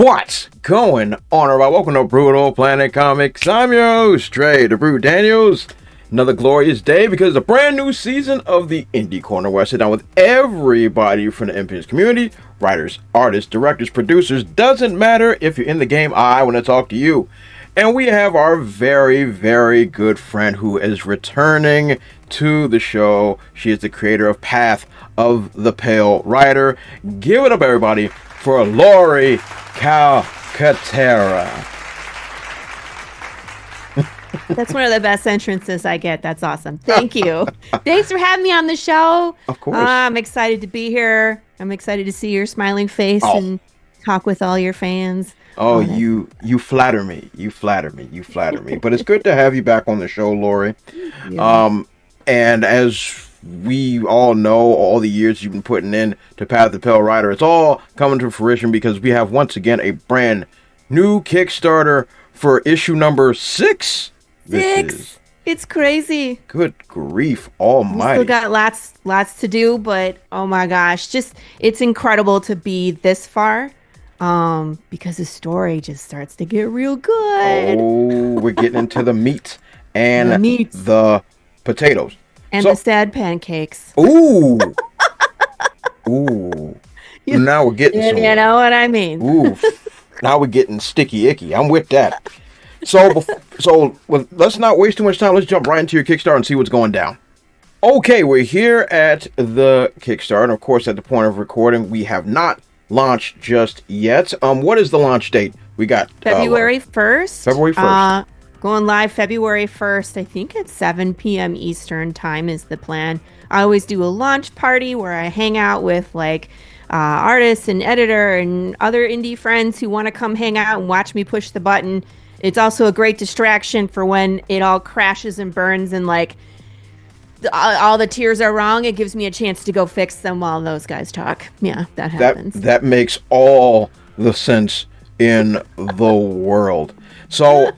What's going on, everybody? Welcome to Brutal Planet Comics. I'm your host, Trey, the Brew Daniels. Another glorious day because it's a brand new season of the Indie Corner where I sit down with everybody from the MP's community. Writers, artists, directors, producers. Doesn't matter if you're in the game, I want to talk to you. And we have our very, very good friend who is returning to the show. She is the creator of Path of the Pale Rider. Give it up, everybody, for Laurie Calcaterra. That's one of the best entrances I get. That's awesome. Thank you. Thanks for having me on the show. Of course. I'm excited to be here. I'm excited to see your smiling face and talk with all your fans. Oh, you flatter me. You flatter me. But it's good to have you back on the show, Laurie. Yeah. And as we all know, all the years you've been putting in to Path of the Pale Rider, it's all coming to fruition because we have once again a brand new Kickstarter for issue number 6. It's crazy. Good grief almighty. We still got lots to do, but oh my gosh, it's incredible to be this far. Because the story just starts to get real good. Oh, we're getting into the meat and the potatoes. And the sad pancakes. Ooh. Ooh. Now we're getting somewhere. You know what I mean. Ooh. Now we're getting sticky icky. I'm with that. So let's not waste too much time. Let's jump right into your Kickstarter and see what's going down. Okay, we're here at the Kickstarter. And of course, at the point of recording, we have not launched just yet. What is the launch date? We got February 1st. February 1st. Going live February 1st. I think it's 7 p.m. Eastern time is the plan. I always do a launch party where I hang out with artists and editor and other indie friends who want to come hang out and watch me push the button. It's also a great distraction for when it all crashes and burns and all the tiers are wrong. It gives me a chance to go fix them while those guys talk. Yeah, that happens. That makes all the sense in the world. So,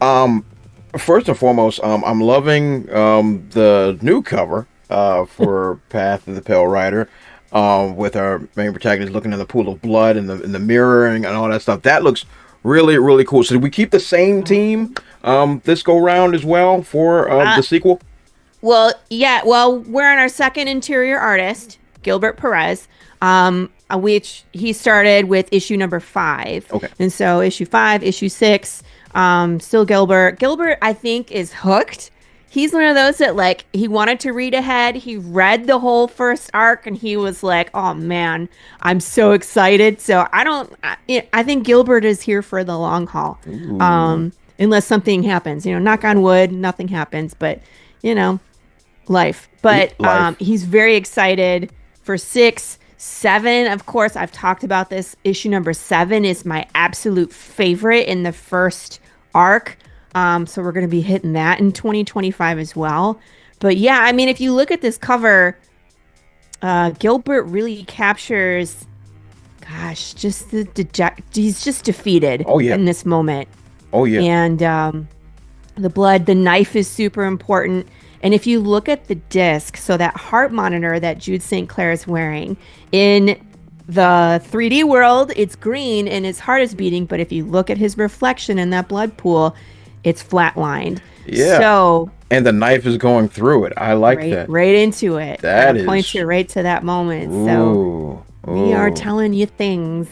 first and foremost, I'm loving the new cover for Path of the Pale Rider, with our main protagonist looking in the pool of blood and the mirroring and all that stuff. That looks really, really cool. So did we keep the same team this go round as well for the sequel? Well, yeah. Well, we're on our second interior artist, Gilbert Perez, which he started with issue number 5. Okay. And so issue 5, issue 6, still Gilbert. Gilbert, I think, is hooked. He's one of those that he wanted to read ahead. He read the whole first arc and he was like, "Oh man, I'm so excited." So I think Gilbert is here for the long haul. Unless something happens, knock on wood, nothing happens, but life. But he's very excited for 6, 7. Of course, I've talked about this. Issue number 7 is my absolute favorite in the first arc. So we're going to be hitting that in 2025 as well. But yeah, I mean, if you look at this cover, Gilbert really captures, just he's just defeated in this moment. Oh yeah. And the blood, the knife is super important. And if you look at the disc, so that heart monitor that Jude St. Clair is wearing, in the 3D world, it's green and his heart is beating. But if you look at his reflection in that blood pool, it's flatlined. Yeah. So, and the knife is going through it. I like that. Right into it. That points you right to that moment. So we are telling you things.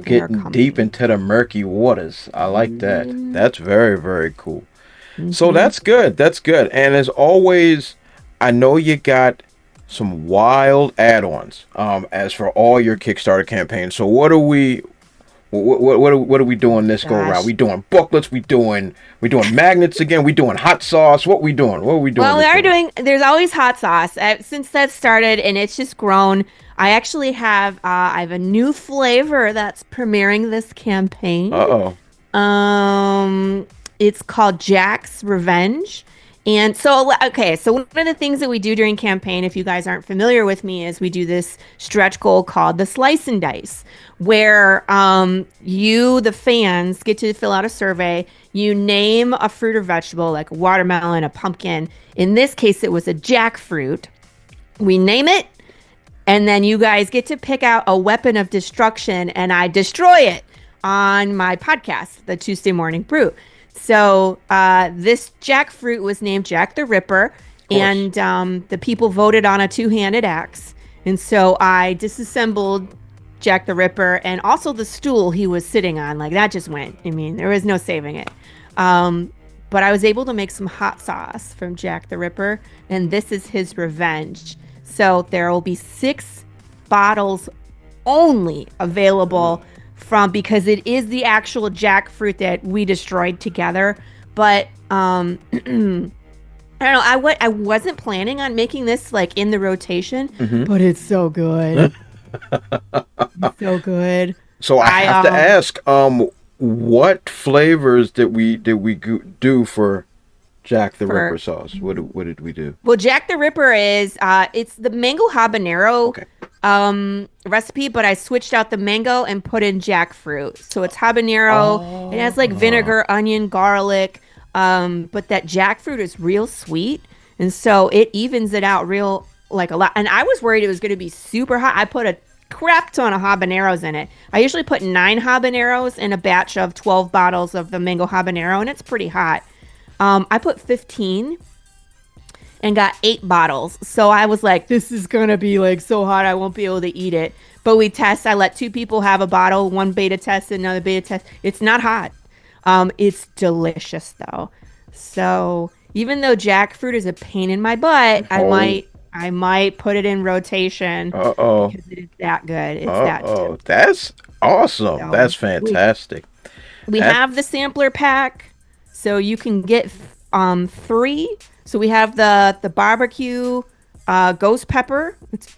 Getting deep into the murky waters. I like that. That's very, very cool. So that's good. And as always, I know you got some wild add-ons as for all your Kickstarter campaigns. So what are we doing this go around? We doing booklets, we doing magnets again, we doing hot sauce. What are we doing? Well, there's always hot sauce. Since that started and it's just grown. I actually have I have a new flavor that's premiering this campaign. It's called Jack's Revenge. And so one of the things that we do during campaign, if you guys aren't familiar with me, is we do this stretch goal called the Slice and Dice, where you, the fans, get to fill out a survey. You name a fruit or vegetable, like a watermelon, a pumpkin. In this case, it was a jackfruit. We name it, and then you guys get to pick out a weapon of destruction, and I destroy it. on my podcast, the Tuesday Morning Brew. So this jackfruit was named Jack the Ripper, and the people voted on a two-handed axe. And so I disassembled Jack the Ripper and also the stool he was sitting on. Like that just went. I mean, there was no saving it. But I was able to make some hot sauce from Jack the Ripper, and this is his revenge. So there will be 6 bottles only available from, because it is the actual jackfruit that we destroyed together. But I don't know. I wasn't planning on making this like in the rotation, but it's so good. It's so good. So I have to ask, what flavors did we do for Jack the Ripper sauce? What did we do? Well, Jack the Ripper is it's the mango habanero recipe, but I switched out the mango and put in jackfruit. So it's habanero. It has like vinegar, onion, garlic, but that jackfruit is real sweet, and so it evens it out real like a lot. And I was worried it was going to be super hot. I put a crap ton of habaneros in it. I usually put 9 habaneros in a batch of 12 bottles of the mango habanero, and it's pretty hot. I put 15 and got 8 bottles. So I was like, this is going to be like so hot I won't be able to eat it. But we test. I let 2 people have a bottle, one beta test, another beta test. It's not hot. It's delicious though. So even though jackfruit is a pain in my butt, I might put it in rotation because it is that good. It's that good. That's awesome. So that's fantastic. We have the sampler pack, so you can get 3. So we have the barbecue ghost pepper. It's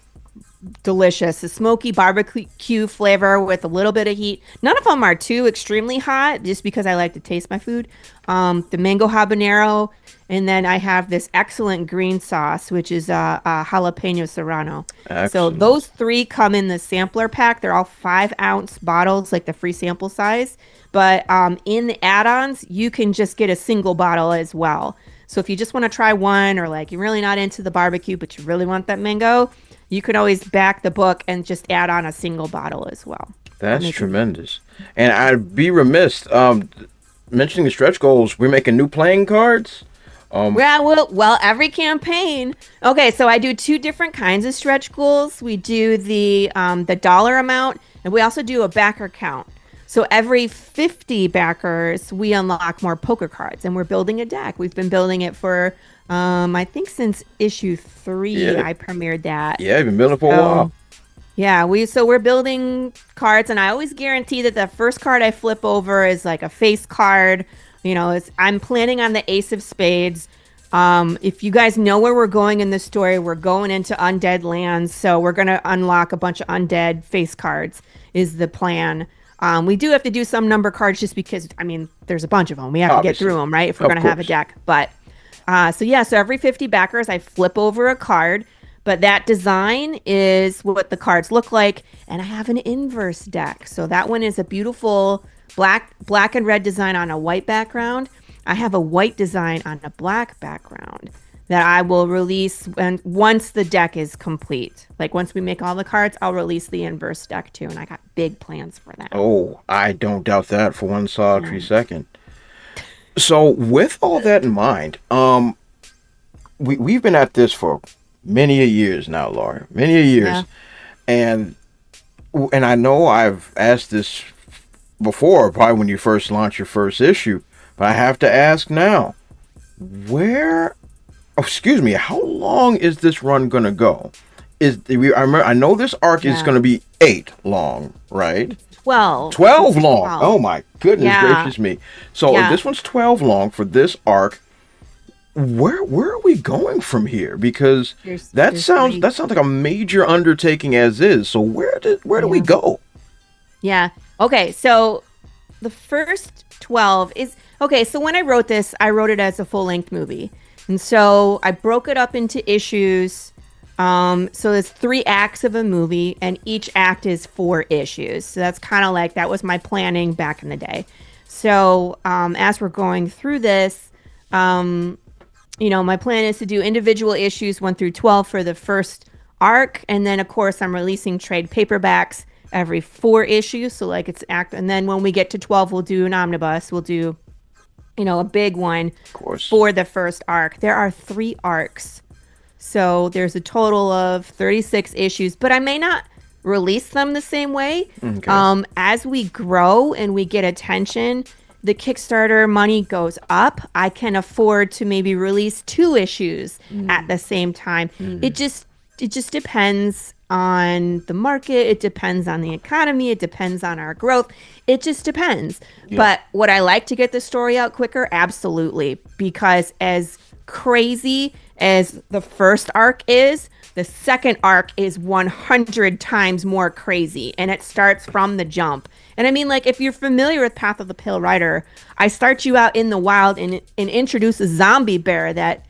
delicious. The smoky barbecue flavor with a little bit of heat. None of them are too extremely hot, just because I like to taste my food. The mango habanero. And then I have this excellent green sauce, which is a jalapeno serrano. Excellent. So those 3 come in the sampler pack. They're all 5-ounce bottles, like the free sample size. But in the add-ons, you can just get a single bottle as well. So if you just want to try one, or like you're really not into the barbecue, but you really want that mango, you can always back the book and just add on a single bottle as well. That's tremendous. And I'd be remiss mentioning the stretch goals. We're making new playing cards. Well, every campaign. Okay, so I do 2 different kinds of stretch goals. We do the dollar amount, and we also do a backer count. So every 50 backers, we unlock more poker cards, and we're building a deck. We've been building it for, I think since issue 3, I premiered that. Yeah, I've been building it for a while. Yeah, we're building cards, and I always guarantee that the first card I flip over is like a face card. You know, I'm planning on the Ace of Spades. If you guys know where we're going in the story, we're going into undead lands. So we're going to unlock a bunch of undead face cards is the plan. We do have to do some number cards just because, I mean, there's a bunch of them. We have to get through them, right? If we're going to have a deck. But so every 50 backers, I flip over a card. But that design is what the cards look like. And I have an inverse deck. So that one is a beautiful black and red design on a white background. I have a white design on a black background that I will release once the deck is complete. Like once we make all the cards, I'll release the inverse deck too, and I got big plans for that. Oh, I don't doubt that for one solitary second. So with all that in mind, we've been at this for many years now, Laurie. Many years. And I know I've asked this before, probably when you first launched your first issue, but I have to ask now, how long is this run gonna go? I know this arc is gonna be 8 long, right? 12 long. Oh my goodness gracious me. So this one's 12 long for this arc. Where are we going from here? Because that sounds like a major undertaking as is. So where do we go? Yeah. Okay, so the first 12 is... Okay, so when I wrote this, I wrote it as a full-length movie. And so I broke it up into issues. So there's 3 acts of a movie, and each act is 4 issues. So that's kind of like... That was my planning back in the day. So as we're going through this, my plan is to do individual issues 1 through 12 for the first arc. And then, of course, I'm releasing trade paperbacks every 4 issues. So like it's act, and then when we get to 12, we'll do an omnibus. We'll do, a big one Of course. for the first arc. There are 3 arcs. So there's a total of 36 issues, but I may not release them the same way. Okay. As we grow and we get attention, the Kickstarter money goes up. I can afford to maybe release 2 issues at the same time. It just depends on the market. It depends on the economy. It depends on our growth. It just depends. Yeah. But would I like to get the story out quicker? Absolutely. Because as crazy as the first arc is, the second arc is 100 times more crazy, and it starts from the jump. And I mean, like, if you're familiar with Path of the Pale Rider, I start you out in the wild and introduce a zombie bear that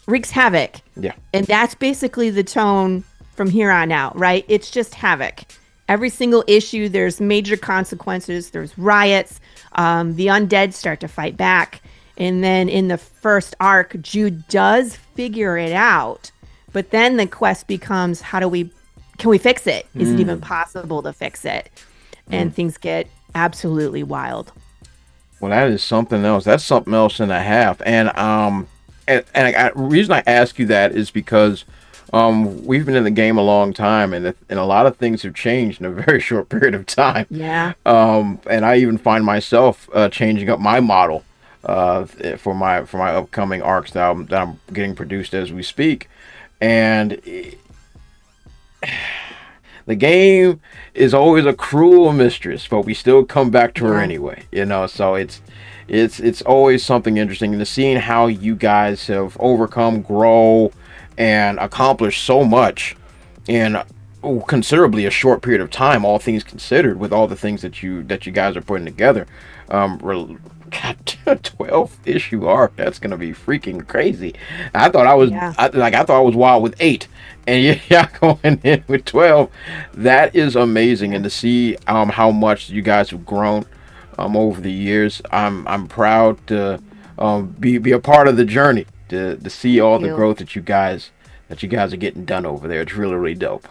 wreaks havoc. Yeah. And that's basically the tone from here on out, right? It's just havoc. Every single issue, there's major consequences. There's riots. The undead start to fight back. And then in the first arc, Jude does figure it out. But then the quest becomes, can we fix it? Is it even possible to fix it? And things get absolutely wild. Well, that is something else. That's something else and a half. And reason I ask you that is because we've been in the game a long time, and a lot of things have changed in a very short period of time. Yeah. And I even find myself changing up my model for my upcoming arcs that I'm getting produced as we speak. And the game is always a cruel mistress, but we still come back to her anyway, so it's always something interesting, and seeing how you guys have overcome, grow, and accomplish so much in considerably a short period of time, all things considered, with all the things that you guys are putting together. 12 issue arc, that's gonna be freaking crazy. I thought I was wild with 8, and yeah, going in with 12. That is amazing. And to see how much you guys have grown over the years, I'm proud to be a part of the journey, to see all the growth that you guys are getting done over there. It's really, really dope.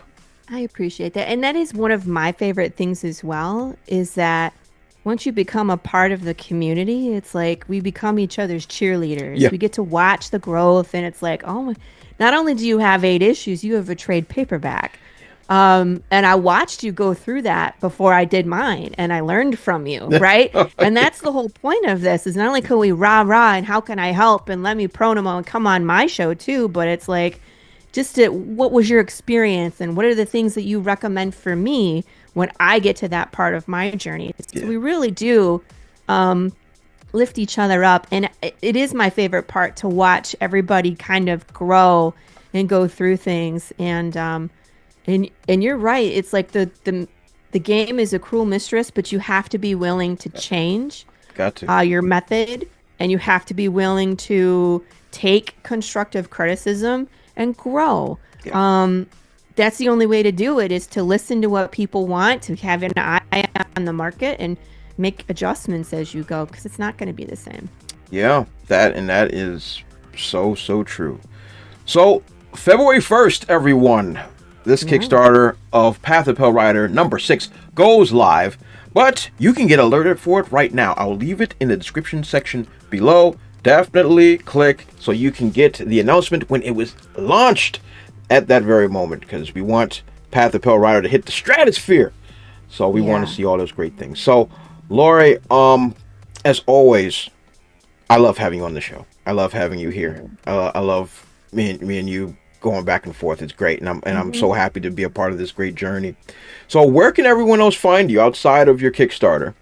I appreciate that. And that is one of my favorite things as well, is that once you become a part of the community, it's like we become each other's cheerleaders. Yeah. We get to watch the growth, and it's like, oh, not only do you have 8 issues, you have a trade paperback. And I watched you go through that before I did mine, and I learned from you, right? And that's the whole point of this, is not only can we rah-rah and how can I help and let me promo and come on my show too, but it's like, what was your experience, and what are the things that you recommend for me when I get to that part of my journey? So we really do lift each other up, and it is my favorite part to watch everybody kind of grow and go through things. And you're right. It's like the game is a cruel mistress, but you have to be willing to change your method, and you have to be willing to take constructive criticism and grow. That's the only way to do it, is to listen to what people want, to have an eye on the market, and make adjustments as you go, because it's not going to be the same. Yeah, that is so true. So February 1st, everyone, this Kickstarter of Path of Pale Rider number 6 goes live, but you can get alerted for it right now. I'll leave it in the description section below. Definitely click so you can get the announcement when it was launched at that very moment, because we want Path of Pale Rider to hit the stratosphere. So we want to see all those great things. So Laurie, as always, I love having you on the show. I love having you here. I love me and you going back and forth. It's great, and I'm so happy to be a part of this great journey. So where can everyone else find you outside of your Kickstarter?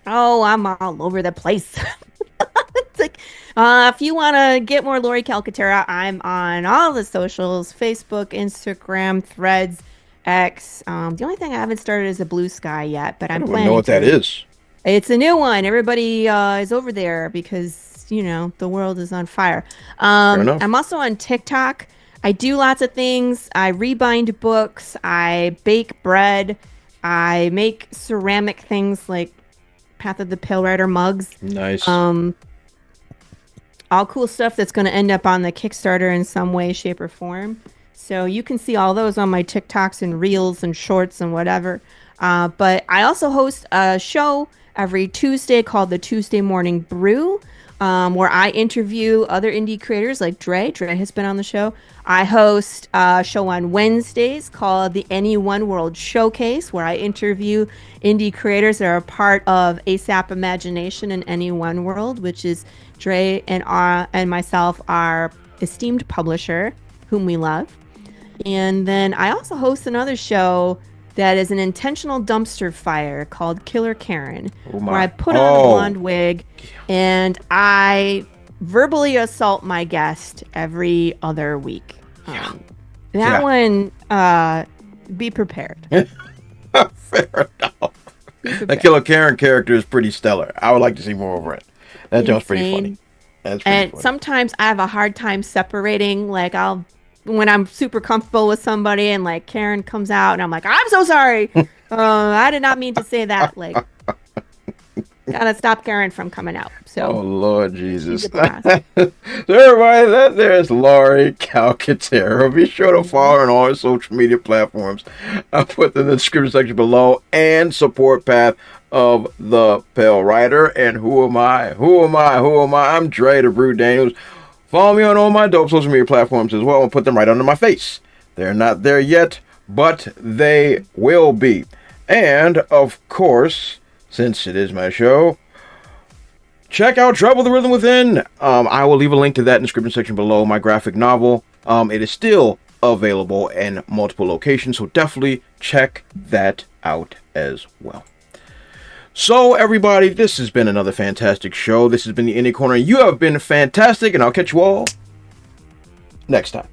Oh, I'm all over the place. It's like, if you want to get more Laurie Calcaterra, I'm on all the socials: Facebook, Instagram, Threads, X. The only thing I haven't started is a Blue Sky yet, but I'm planning. I don't know what that is. It's a new one. Everybody is over there because, the world is on fire. I'm also on TikTok. I do lots of things. I rebind books. I bake bread. I make ceramic things like Path of the Pale Rider mugs. Nice. All cool stuff that's going to end up on the Kickstarter in some way, shape, or form. So you can see all those on my TikToks and Reels and Shorts and whatever. But I also host a show every Tuesday called the Tuesday Morning Brew, where I interview other indie creators like Dre. Dre has been on the show. I host a show on Wednesdays called the Any One World Showcase, where I interview indie creators that are a part of ASAP Imagination and Any One World, which is Dre and myself, our esteemed publisher, whom we love. And then I also host another show that is an intentional dumpster fire called Killer Karen, where I put on a blonde wig and I verbally assault my guest every other week. That one, be prepared. Fair enough. That Killer Karen character is pretty stellar. I would like to see more over it. That sounds pretty funny. That's pretty funny. Sometimes I have a hard time separating, like when I'm super comfortable with somebody and like Karen comes out and I'm like, I'm so sorry. I did not mean to say that. Like, gotta stop Karen from coming out. So, oh Lord Jesus. So everybody, that there's Laurie Calcaterra. Be sure to follow her on all her social media platforms. I'll put them in the description section below, and support Path of the Pale Rider. And who am I? I'm Dre the Brew Daniels. Follow me on all my dope social media platforms as well and put them right under my face. They're not there yet, but they will be. And, of course, since it is my show, check out Trouble the Rhythm Within. I will leave a link to that in the description section below, my graphic novel. It is still available in multiple locations, so definitely check that out as well. So, everybody, this has been another fantastic show. This has been the Indie Corner. You have been fantastic, and I'll catch you all next time.